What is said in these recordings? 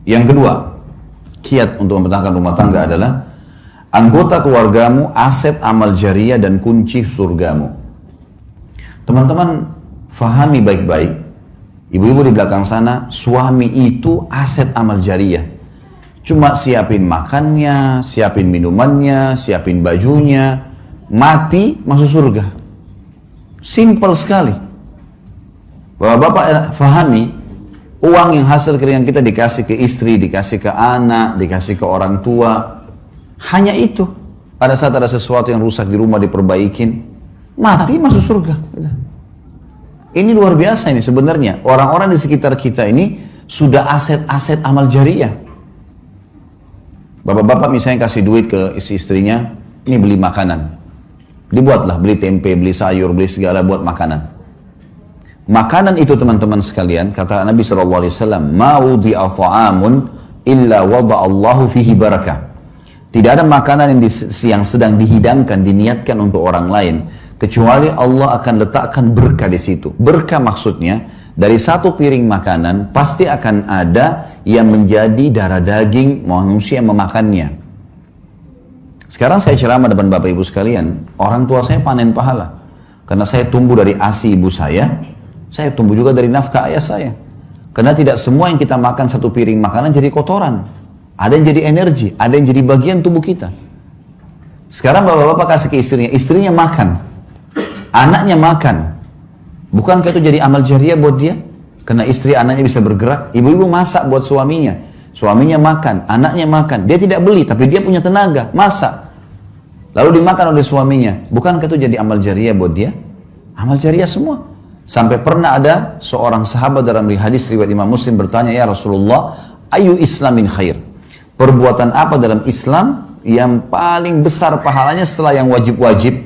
Yang kedua, kiat untuk mempertahankan rumah tangga adalah anggota keluargamu, aset amal jariah dan kunci surgamu. Teman-teman fahami baik-baik, ibu-ibu di belakang sana, suami itu aset amal jariah. Cuma siapin makannya, siapin minumannya, siapin bajunya, mati masuk surga. Simple sekali. Bapak-bapak fahami, uang yang hasil keringat kita dikasih ke istri, dikasih ke anak, dikasih ke orang tua. Hanya itu. Pada saat ada sesuatu yang rusak di rumah diperbaikin, mati masuk surga. Ini luar biasa ini sebenarnya. Orang-orang di sekitar kita ini sudah aset-aset amal jariah. Bapak-bapak misalnya kasih duit ke istrinya, ini beli makanan. Dibuatlah, beli tempe, beli sayur, beli segala buat makanan. Makanan itu teman-teman sekalian, kata Nabi SAW, "Ma wudi'a ta'amun illa wada'allahu fihi barakah." Tidak ada makanan yang sedang dihidangkan, diniatkan untuk orang lain, kecuali Allah akan letakkan berkah di situ. Berkah maksudnya, dari satu piring makanan, pasti akan ada yang menjadi darah daging manusia yang memakannya. Sekarang saya ceramah depan Bapak Ibu sekalian, orang tua saya panen pahala. Karena saya tumbuh dari ASI ibu saya tumbuh juga dari nafkah ayah saya. Karena tidak semua yang kita makan satu piring makanan jadi kotoran. Ada yang jadi energi, ada yang jadi bagian tubuh kita. Sekarang bapak-bapak kasih ke istrinya makan. Anaknya makan. Bukankah itu jadi amal jariah buat dia? Karena istri anaknya bisa bergerak. Ibu-ibu masak buat suaminya. Suaminya makan, anaknya makan. Dia tidak beli, tapi dia punya tenaga, masak. Lalu dimakan oleh suaminya. Bukankah itu jadi amal jariah buat dia? Amal jariah semua. Sampai pernah ada seorang sahabat dalam hadis riwayat Imam Muslim bertanya, "Ya Rasulullah, ayu islamin khair?" Perbuatan apa dalam Islam yang paling besar pahalanya setelah yang wajib-wajib?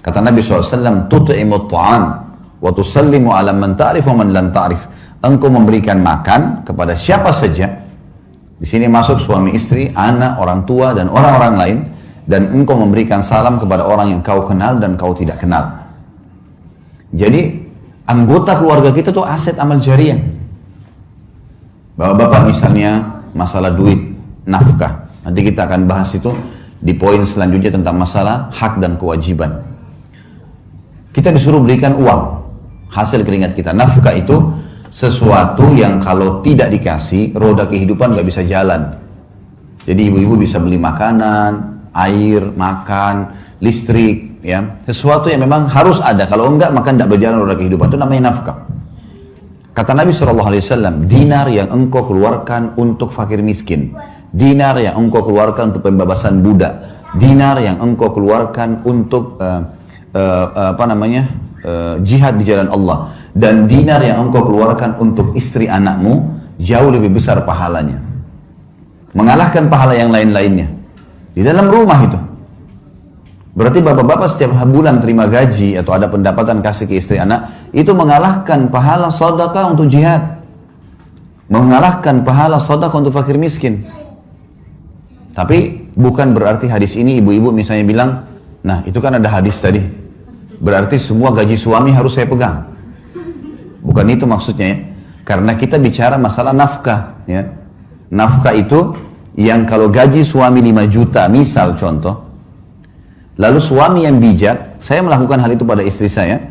Kata Nabi SAW, "Tut'imut ta'am wa tusallimu ala man ta'rif wa man lam ta'rif." Engkau memberikan makan kepada siapa saja. Di sini masuk suami istri, anak, orang tua dan orang-orang lain, dan engkau memberikan salam kepada orang yang kau kenal dan kau tidak kenal. Jadi anggota keluarga kita tuh aset amal jariah. Bapak-bapak misalnya masalah duit, nafkah. Nanti kita akan bahas itu di poin selanjutnya tentang masalah hak dan kewajiban. Kita disuruh berikan uang, hasil keringat kita. Nafkah itu sesuatu yang kalau tidak dikasih, roda kehidupan gak bisa jalan. Jadi ibu-ibu bisa beli makanan, air, makan, listrik, ya. Sesuatu yang memang harus ada. Kalau enggak, maka tidak berjalan roda kehidupan. Itu namanya nafkah. Kata Nabi SAW, dinar yang engkau keluarkan untuk fakir miskin, dinar yang engkau keluarkan untuk pembebasan budak, dinar yang engkau keluarkan untuk jihad di jalan Allah, dan dinar yang engkau keluarkan untuk istri anakmu jauh lebih besar pahalanya, mengalahkan pahala yang lain-lainnya di dalam rumah itu. Berarti bapak-bapak setiap bulan terima gaji atau ada pendapatan kasih ke istri anak, itu mengalahkan pahala sedekah untuk jihad, mengalahkan pahala sedekah untuk fakir miskin. Tapi bukan berarti hadis ini ibu-ibu misalnya bilang, nah itu kan ada hadis tadi, berarti semua gaji suami harus saya pegang. Bukan itu maksudnya ya. Karena kita bicara masalah nafkah ya. Nafkah itu yang kalau gaji suami 5 juta misal contoh, lalu suami yang bijak, saya melakukan hal itu pada istri saya,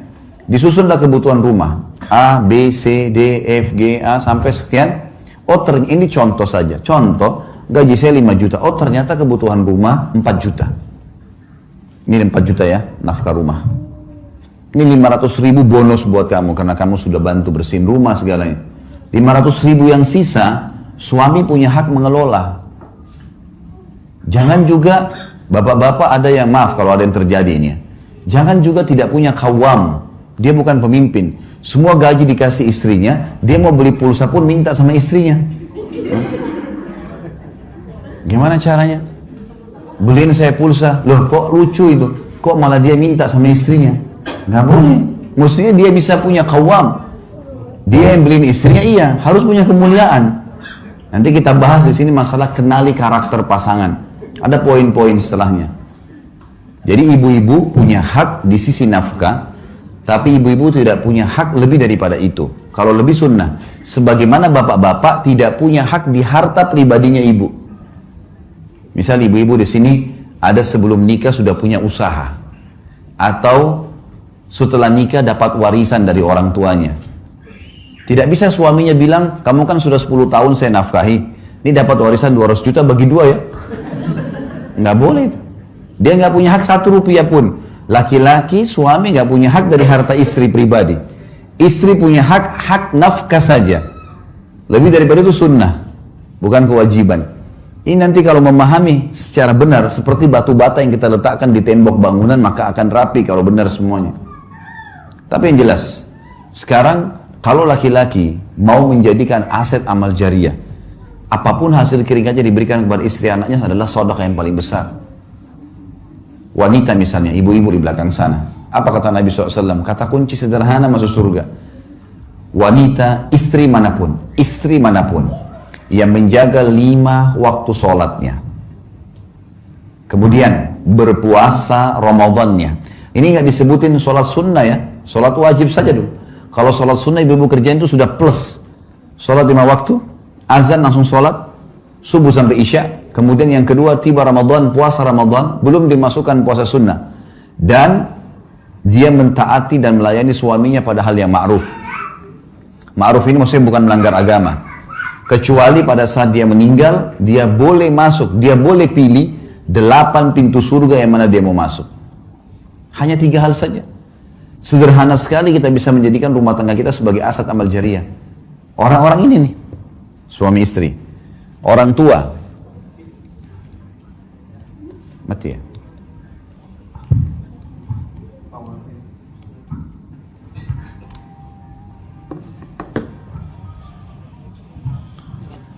disusunlah kebutuhan rumah A, B, C, D, F, G, A sampai sekian. Oh ini contoh saja, contoh gaji saya 5 juta, oh ternyata kebutuhan rumah 4 juta. Ini 4 juta ya, nafkah rumah. Ini 500.000 bonus buat kamu, karena kamu sudah bantu bersihin rumah segalanya. 500.000 yang sisa, suami punya hak mengelola. Jangan juga, bapak-bapak ada yang, maaf kalau ada yang terjadi ini ya. Jangan juga tidak punya kawam, dia bukan pemimpin. Semua gaji dikasih istrinya, dia mau beli pulsa pun minta sama istrinya. Gimana caranya? Beliin saya pulsa, loh kok lucu itu, kok malah dia minta sama istrinya? Nggak boleh. Mestinya dia bisa punya kawam. Dia yang beliin istrinya, iya harus punya kemuliaan. Nanti kita bahas di sini masalah kenali karakter pasangan. Ada poin-poin setelahnya. Jadi ibu-ibu punya hak di sisi nafkah, tapi ibu-ibu tidak punya hak lebih daripada itu. kalau lebih sunnah. Sebagaimana bapak-bapak tidak punya hak di harta pribadinya ibu. Misal ibu-ibu di sini ada sebelum nikah sudah punya usaha. Atau setelah nikah dapat warisan dari orang tuanya. Tidak bisa suaminya bilang, kamu kan sudah 10 tahun saya nafkahi. Ini dapat warisan 200 juta bagi 2 ya. Nggak boleh itu. Dia nggak punya hak 1 rupiah pun. Laki-laki, suami nggak punya hak dari harta istri pribadi. Istri punya hak nafkah saja. Lebih daripada itu sunnah, bukan kewajiban. Ini nanti kalau memahami secara benar, seperti batu bata yang kita letakkan di tembok bangunan, maka akan rapi kalau benar semuanya. Tapi yang jelas, sekarang kalau laki-laki mau menjadikan aset amal jariah, apapun hasil keringatnya diberikan kepada istri anaknya adalah sedekah yang paling besar. Wanita misalnya, ibu-ibu di belakang sana. Apa kata Nabi SAW? Kata kunci sederhana masuk surga. Wanita, istri manapun yang menjaga 5 waktu sholatnya. Kemudian berpuasa Ramadannya. Ini nggak disebutin sholat sunnah ya, sholat wajib saja dulu. Kalau sholat sunnah ibu-ibu kerjain itu sudah plus. Sholat 5 waktu, azan langsung sholat, subuh sampai isya. Kemudian yang kedua tiba Ramadan, puasa Ramadan, belum dimasukkan puasa sunnah. Dan dia mentaati dan melayani suaminya pada hal yang ma'ruf. Ma'ruf ini maksudnya bukan melanggar agama. Kecuali pada saat dia meninggal, dia boleh masuk, dia boleh pilih 8 pintu surga yang mana dia mau masuk. Hanya 3 hal saja. Sederhana sekali kita bisa menjadikan rumah tangga kita sebagai aset amal jariah. Orang-orang ini nih, suami istri, orang tua, mati ya.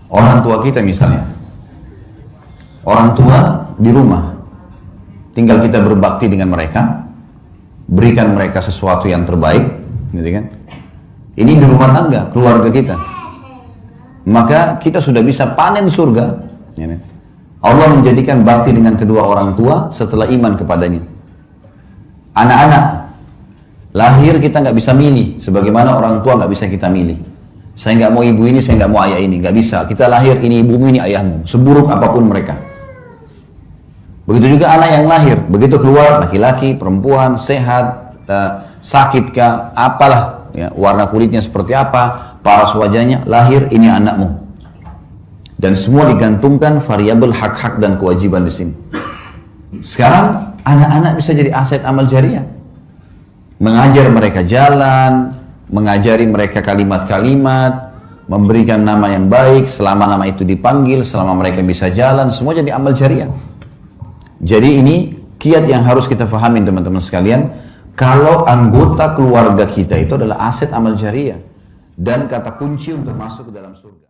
Orang tua kita misalnya, orang tua di rumah, tinggal kita berbakti dengan mereka, berikan mereka sesuatu yang terbaik, gitu kan? Ini di rumah tangga, keluarga kita. Maka kita sudah bisa panen surga. Ya, Allah menjadikan bakti dengan kedua orang tua setelah iman kepadanya. Anak-anak, lahir kita nggak bisa milih, sebagaimana orang tua nggak bisa kita milih. Saya nggak mau ibu ini, saya nggak mau ayah ini, nggak bisa. Kita lahir ini ibumu, ini ayahmu, seburuk apapun mereka. Begitu juga anak yang lahir, begitu keluar laki-laki, perempuan, sehat, sakitkah, apalah, ya, warna kulitnya seperti apa, paras wajahnya, lahir ini anakmu. Dan semua digantungkan variabel hak-hak dan kewajiban di sini. Sekarang anak-anak bisa jadi aset amal jariah. Mengajar mereka jalan, mengajari mereka kalimat-kalimat, memberikan nama yang baik, selama nama itu dipanggil, selama mereka bisa jalan, semua jadi amal jariah. Jadi ini kiat yang harus kita fahamin teman-teman sekalian, kalau anggota keluarga kita itu adalah aset amal jariah dan kata kunci untuk masuk ke dalam surga.